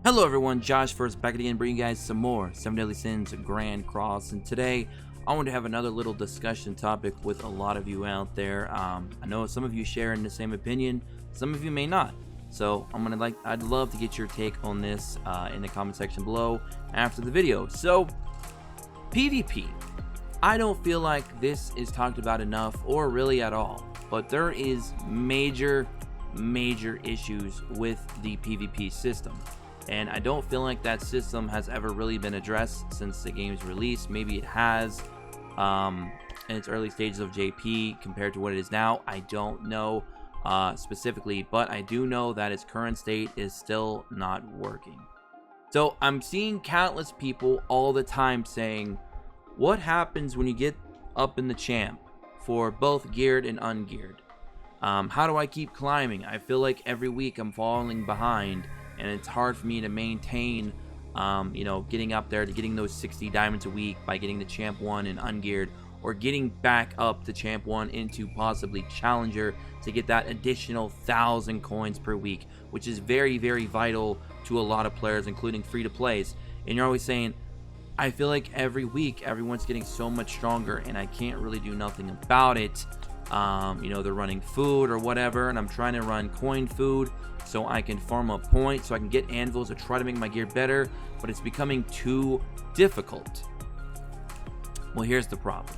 Hello everyone, Josh first back again, bringing you guys some more 7 Deadly Sins Grand Cross, and today I want to have another little discussion topic with a lot of you out there. I know some of you share in the same opinion, some of you may not. So I'd love to get your take on this in the comment section below after the video. So PvP, I don't feel like this is talked about enough or really at all, but there is major issues with the PvP system. And I don't feel like that system has ever really been addressed since the game's release. Maybe it has in its early stages of JP compared to what it is now. I don't know specifically, but I do know that its current state is still not working. So I'm seeing countless people all the time saying, what happens when you get up in the champ for both geared and ungeared? How do I keep climbing? I feel like every week I'm falling behind, and it's hard for me to maintain, getting up there to getting those 60 diamonds a week by getting the Champ 1 and ungeared, or getting back up to Champ 1 into possibly Challenger to get that additional 1,000 coins per week, which is very vital to a lot of players, including free-to-plays. And you're always saying, I feel like every week everyone's getting so much stronger, and I can't really do nothing about it. They're running food or whatever, and I'm trying to run coin food so I can farm up points, so I can get anvils to try to make my gear better, but it's becoming too difficult. Well, here's the problem.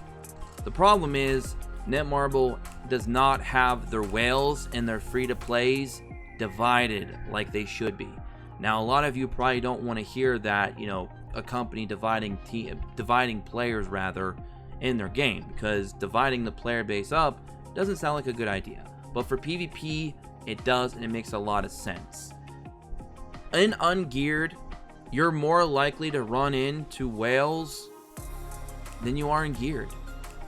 The problem is Netmarble does not have their whales and their free-to-plays divided like they should be. Now, a lot of you probably don't want to hear that, a company dividing players rather in their game, because dividing the player base up doesn't sound like a good idea. But for PvP, it does, and it makes a lot of sense. In ungeared, you're more likely to run into whales than you are in geared.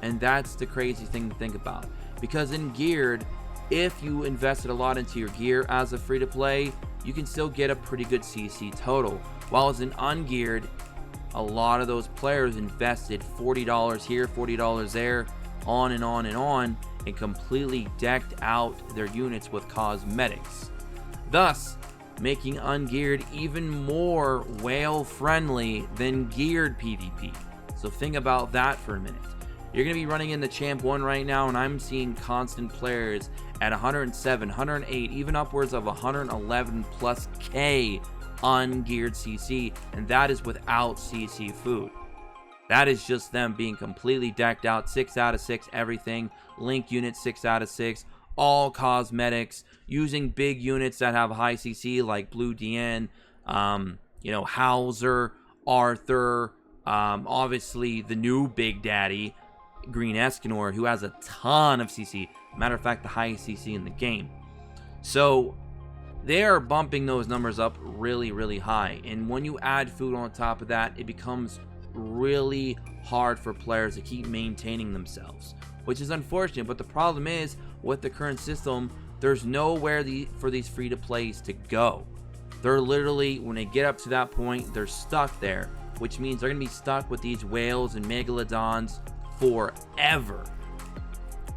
And that's the crazy thing to think about. Because in geared, if you invested a lot into your gear as a free-to-play, you can still get a pretty good CC total. While as in ungeared, a lot of those players invested $40 here, $40 there, on and on and on, and completely decked out their units with cosmetics, thus making ungeared even more whale friendly than geared PvP. So think about that for a minute. You're going to be running in the Champ 1 right now, and I'm seeing constant players at 107, 108, even upwards of 111 plus K ungeared CC, and that is without CC food. That is just them being completely decked out, 6 out of 6 everything, link units 6 out of 6, all cosmetics, using big units that have high CC like Blue DN, Hauser, Arthur, obviously the new Big Daddy, Green Escanor, who has a ton of CC. Matter of fact, the highest CC in the game. So they are bumping those numbers up really high, and when you add food on top of that, it becomes really hard for players to keep maintaining themselves, which is unfortunate. But the problem is, with the current system, there's nowhere for these free-to-plays to go. They're literally, when they get up to that point, they're stuck there, which means they're gonna be stuck with these whales and megalodons forever.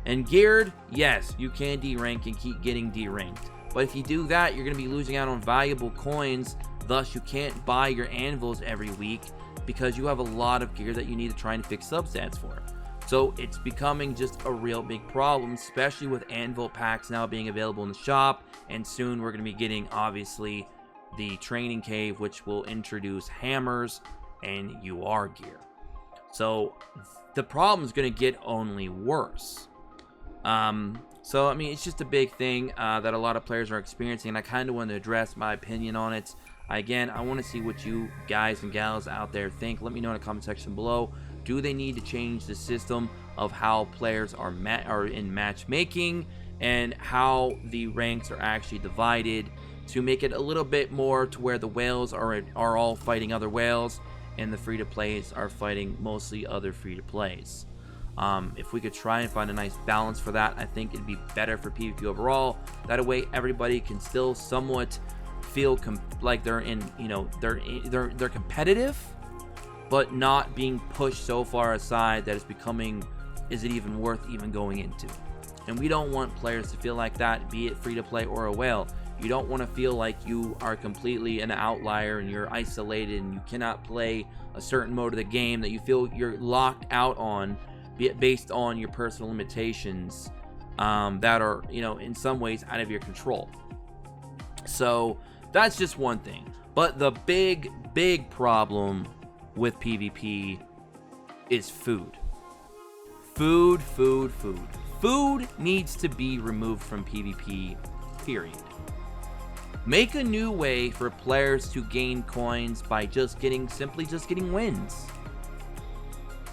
And geared, yes, you can D-rank and keep getting D-ranked, but if you do that, you're gonna be losing out on valuable coins. Thus, you can't buy your anvils every week because you have a lot of gear that you need to try and fix substats for. So it's becoming just a real big problem, especially with anvil packs now being available in the shop, and soon we're going to be getting, obviously, the training cave, which will introduce hammers and UR gear. So the problem is going to get only worse. So I mean, it's just a big thing that a lot of players are experiencing, and I kind of want to address my opinion on it. Again, I want to see what you guys and gals out there think. Let me know in the comment section below. Do they need to change the system of how players are in matchmaking, and how the ranks are actually divided, to make it a little bit more to where the whales are all fighting other whales, and the free-to-plays are fighting mostly other free-to-plays? If we could try and find a nice balance for that, I think it'd be better for PvP overall. That way, everybody can still somewhat feel like they're in, they're competitive, but not being pushed so far aside that it's becoming, is it even worth even going into? And we don't want players to feel like that, be it free to play or a whale. You don't want to feel like you are completely an outlier and you're isolated and you cannot play a certain mode of the game that you feel you're locked out on based on your personal limitations that are, you know, in some ways out of your control. So that's just one thing. But the big problem with PvP is food. Food needs to be removed from PvP, period. Make a new way for players to gain coins by simply getting wins.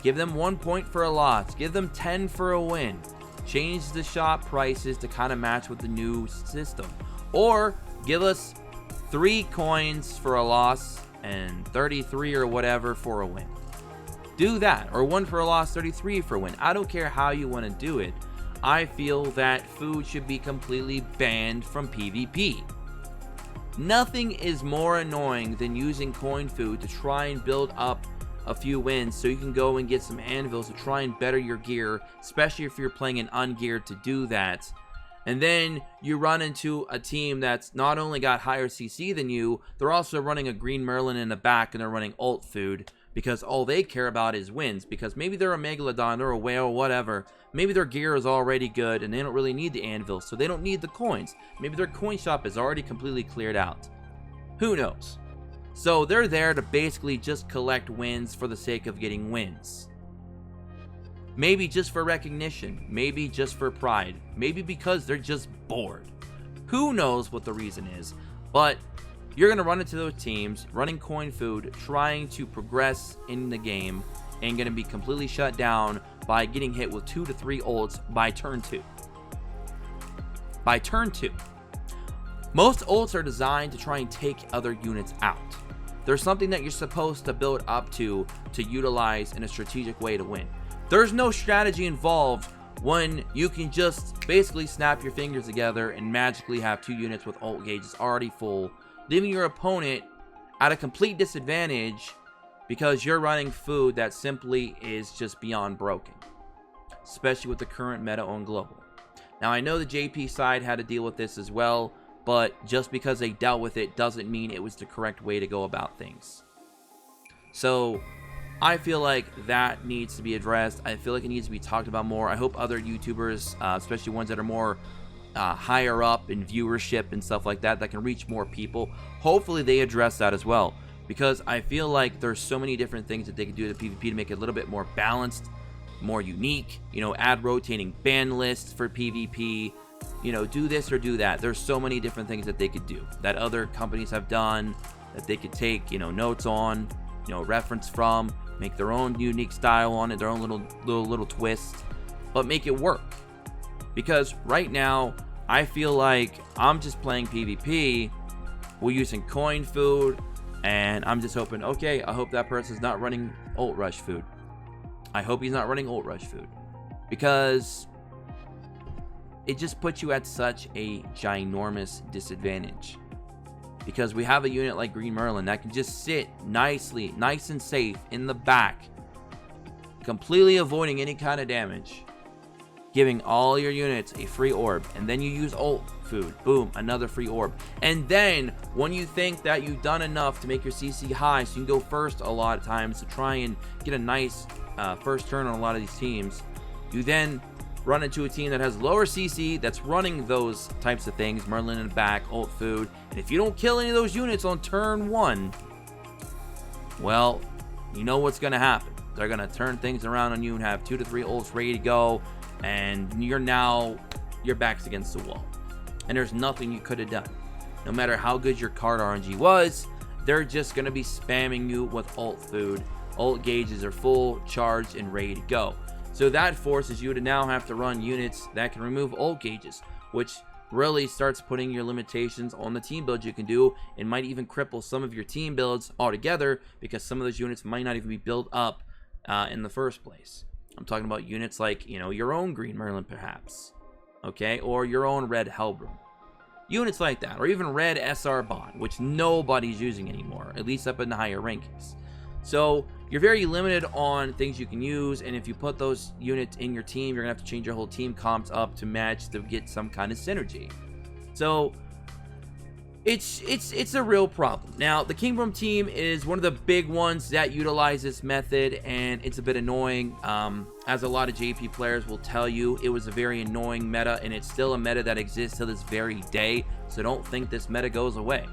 Give them 1 point for a loss. Give them 10 for a win. Change the shop prices to kind of match with the new system. Or give us 3 coins for a loss and 33 or whatever for a win. Do that. Or 1 for a loss, 33 for a win. I don't care how you want to do it. I feel that food should be completely banned from PvP. Nothing is more annoying than using coin food to try and build up a few wins so you can go and get some anvils to try and better your gear, especially if you're playing an ungeared to do that. And then you run into a team that's not only got higher CC than you, they're also running a Green Merlin in the back and they're running ult food because all they care about is wins. Because maybe they're a Megalodon, they're a whale, whatever. Maybe their gear is already good and they don't really need the anvil, so they don't need the coins. Maybe their coin shop is already completely cleared out. Who knows? So they're there to basically just collect wins for the sake of getting wins. Maybe just for recognition, maybe just for pride, maybe because they're just bored. Who knows what the reason is, but you're going to run into those teams running coin food, trying to progress in the game, and going to be completely shut down by getting hit with 2 to 3 ults by turn 2. By turn 2. Most ults are designed to try and take other units out. There's something that you're supposed to build up to utilize in a strategic way to win. There's no strategy involved when you can just basically snap your fingers together and magically have 2 units with ult gauges already full, leaving your opponent at a complete disadvantage because you're running food that simply is just beyond broken, especially with the current meta on global. Now, I know the JP side had to deal with this as well, but just because they dealt with it doesn't mean it was the correct way to go about things. So I feel like that needs to be addressed. I feel like it needs to be talked about more. I hope other YouTubers, especially ones that are more higher up in viewership and stuff like that, that can reach more people, hopefully they address that as well. Because I feel like there's so many different things that they could do to PvP to make it a little bit more balanced, more unique. You know, add rotating ban lists for PvP. You know, do this or do that. There's so many different things that they could do that other companies have done that they could take, you know, notes on, you know, reference from, make their own unique style on it, their own little twist, but make it work. Because right now, I feel like I'm just playing PvP, we're using coin food, and I'm just hoping, okay, I hope that person's not running ult rush food. I hope he's not running ult rush food. Because it just puts you at such a ginormous disadvantage. Because we have a unit like Green Merlin that can just sit nicely, nice and safe in the back, completely avoiding any kind of damage, giving all your units a free orb, and then you use ult food, boom, another free orb. And then when you think that you've done enough to make your CC high so you can go first a lot of times to try and get a nice first turn on a lot of these teams, you then run into a team that has lower CC that's running those types of things, Merlin in the back, ult food, and if you don't kill any of those units on turn 1, well, you know what's going to happen. They're going to turn things around on you and have 2 to 3 ults ready to go, and your back's against the wall. And there's nothing you could have done. No matter how good your card RNG was, they're just going to be spamming you with ult food. Ult gauges are full, charged, and ready to go. So that forces you to now have to run units that can remove ult gauges, which really starts putting your limitations on the team builds you can do, and might even cripple some of your team builds altogether, because some of those units might not even be built up in the first place. I'm talking about units like, you know, your own Green Merlin perhaps, okay, or your own Red Hellbrim. Units like that, or even Red SR Bond, which nobody's using anymore, at least up in the higher rankings. So you're very limited on things you can use, and if you put those units in your team, you're gonna have to change your whole team comps up to match to get some kind of synergy. So It's a real problem. Now, the Kingdom team is one of the big ones that utilize this method, and it's a bit annoying. As a lot of JP players will tell you, it was a very annoying meta, and it's still a meta that exists to this very day. So don't think this meta goes away.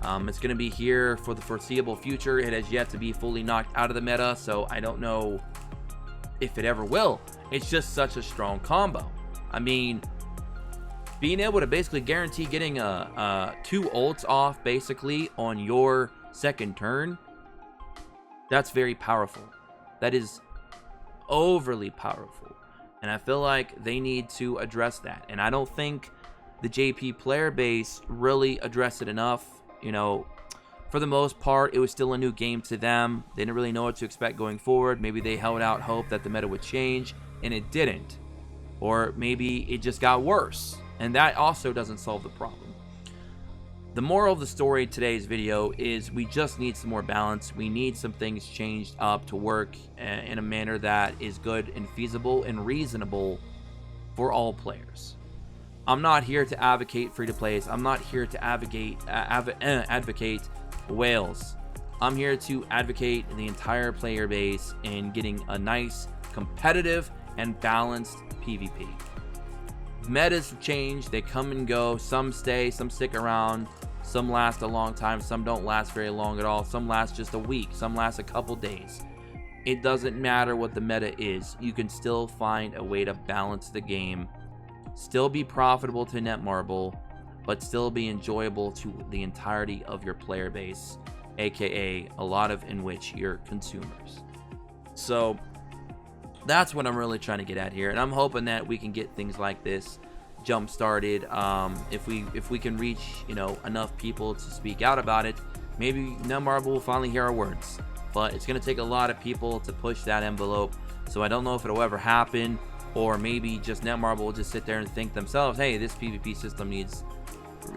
It's going to be here for the foreseeable future. It has yet to be fully knocked out of the meta, so I don't know if it ever will. It's just such a strong combo. I mean, being able to basically guarantee getting two ults off basically on your second turn, that's very powerful. That is overly powerful. And I feel like they need to address that. And I don't think the JP player base really addressed it enough. You know, for the most part, it was still a new game to them. They didn't really know what to expect going forward. Maybe they held out hope that the meta would change, and it didn't. Or maybe it just got worse. And that also doesn't solve the problem. The moral of the story of today's video is we just need some more balance. We need some things changed up to work in a manner that is good and feasible and reasonable for all players. I'm not here to advocate free-to-plays. I'm not here to advocate whales. I'm here to advocate the entire player base in getting a nice, competitive, and balanced PvP. Metas change, they come and go. Some stay, some stick around, some last a long time, some don't last very long at all, some last just a week, some last a couple days. It doesn't matter what the meta is, you can still find a way to balance the game, still be profitable to Netmarble, but still be enjoyable to the entirety of your player base, aka a lot of in which your consumers. So that's what I'm really trying to get at here, and I'm hoping that we can get things like this jump started. If we can reach, you know, enough people to speak out about it, maybe Netmarble will finally hear our words. But it's going to take a lot of people to push that envelope. So I don't know if it'll ever happen, or maybe just Netmarble will just sit there and think themselves, hey, this PvP system needs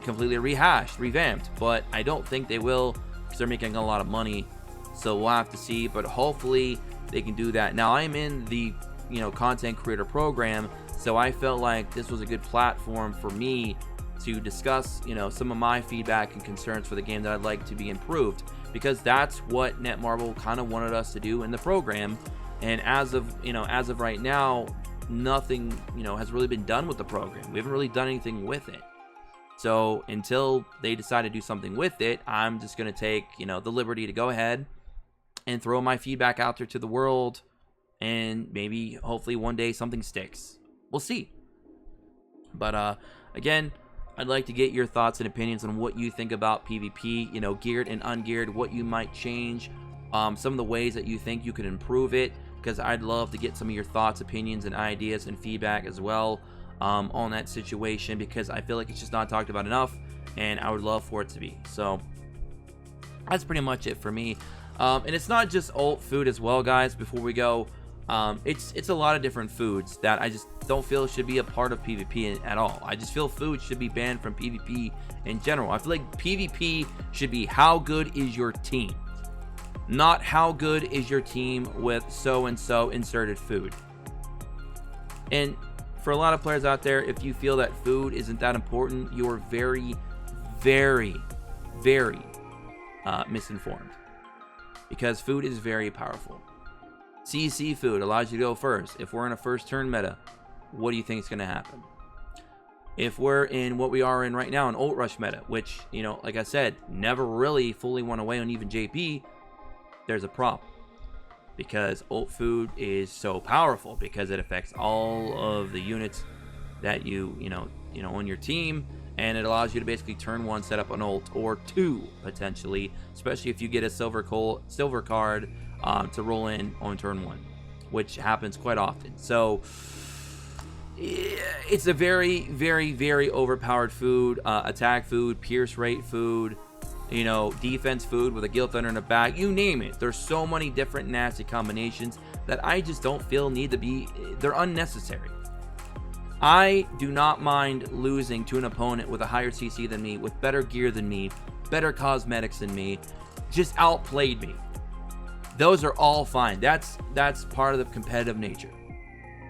completely rehashed, revamped. But I don't think they will, because they're making a lot of money. So we'll have to see. But hopefully they can do that. Now, I'm in the, you know, content creator program, so I felt like this was a good platform for me to discuss, you know, some of my feedback and concerns for the game that I'd like to be improved, because that's what Netmarble kind of wanted us to do in the program. And as of right now, nothing, you know, has really been done with the program. We haven't really done anything with it. So until they decide to do something with it, I'm just going to take, you know, the liberty to go ahead and throw my feedback out there to the world, and maybe hopefully one day something sticks. We'll see. But again, I'd like to get your thoughts and opinions on what you think about PvP, you know, geared and ungeared, what you might change, some of the ways that you think you could improve it, because I'd love to get some of your thoughts, opinions, and ideas and feedback as well on that situation, because I feel like it's just not talked about enough, and I would love for it to be. So that's pretty much it for me. And it's not just ult food as well, guys, before we go. It's a lot of different foods that I just don't feel should be a part of PvP at all. I just feel food should be banned from PvP in general. I feel like PvP should be how good is your team, not how good is your team with so-and-so inserted food. And for a lot of players out there, if you feel that food isn't that important, you're very, very, very misinformed. Because food is very powerful. CC food allows you to go first. If we're in a first turn meta, what do you think is going to happen? If we're in what we are in right now, an ult rush meta, which, you know, like I said, never really fully went away on even JP, there's a problem. Because ult food is so powerful, because it affects all of the units that you know on your team, and it allows you to basically turn one, set up an ult, or two potentially, especially if you get a silver card to roll in on turn one, which happens quite often. So it's a very, very, very overpowered food, attack food, pierce rate food, you know, defense food with a Guild Thunder in the back, you name it. There's so many different nasty combinations that I just don't feel need to be, they're unnecessary. I do not mind losing to an opponent with a higher CC than me, with better gear than me, better cosmetics than me, just outplayed me. Those are all fine. That's part of the competitive nature.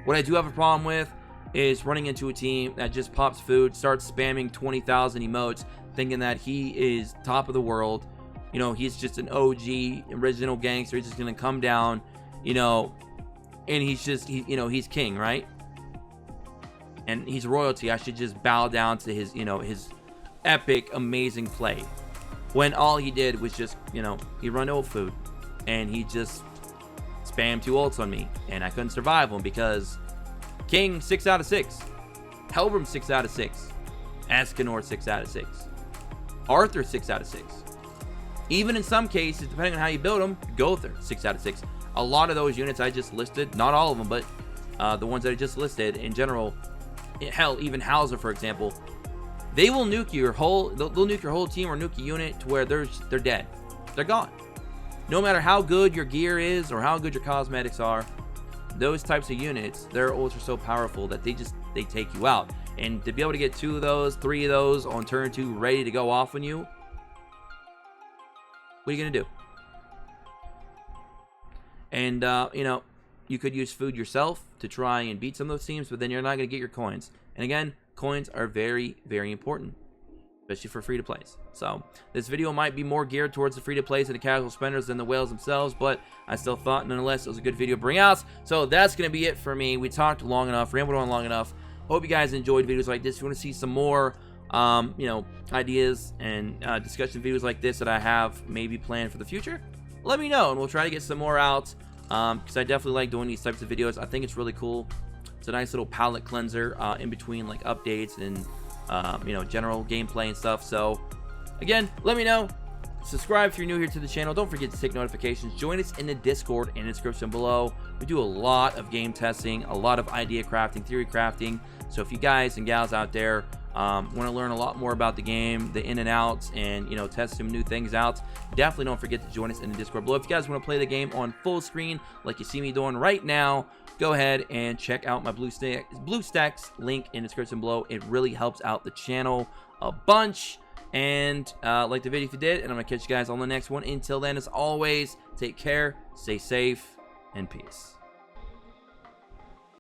What I do have a problem with is running into a team that just pops food, starts spamming 20,000 emotes, thinking that he is top of the world. You know, he's just an OG original gangster. He's just gonna come down, you know, and he's just, you know, he's king, right? And he's royalty. I should just bow down to his, you know, his epic, amazing play. When all he did was just, you know, he run old food, and he just spammed 2 ults on me, and I couldn't survive him because King 6 out of 6, Helbram 6 out of 6, Escanor 6 out of 6, Arthur 6 out of 6. Even in some cases, depending on how you build them, Gother 6 out of 6. A lot of those units I just listed, not all of them, but the ones that I just listed in general, hell, even Hauser, for example, they will nuke your whole, they'll nuke your whole team or nuke a unit to where they're dead. They're gone. No matter how good your gear is or how good your cosmetics are, those types of units, their ults are so powerful that they take you out. And to be able to get 2 of those, 3 of those on turn 2 ready to go off on you, what are you gonna do? And you know, you could use food yourself to try and beat some of those teams, but then you're not gonna get your coins. And again, coins are very, very important, especially for free-to-plays. So this video might be more geared towards the free-to-plays and the casual spenders than the whales themselves, but I still thought, nonetheless, it was a good video to bring out. So that's going to be it for me. We talked long enough, rambled on long enough. Hope you guys enjoyed videos like this. If you want to see some more, you know, ideas and discussion videos like this that I have maybe planned for the future, let me know, and we'll try to get some more out, because I definitely like doing these types of videos. I think it's really cool. It's a nice little palette cleanser in between like updates and you know, general gameplay and stuff. So again, let me know. Subscribe if you're new here to the channel. Don't forget to take notifications. Join us in the Discord in the description below. We do a lot of game testing, a lot of idea crafting, theory crafting. So if you guys and gals out there want to learn a lot more about the game, the in and outs, and, you know, test some new things out, definitely don't forget to join us in the Discord below. If you guys want to play the game on full screen like you see me doing right now, go ahead and check out my BlueStacks link in the description below. It really helps out the channel a bunch. And like the video if you did, and I'm gonna catch you guys on the next one. Until then, as always, take care, stay safe, and peace.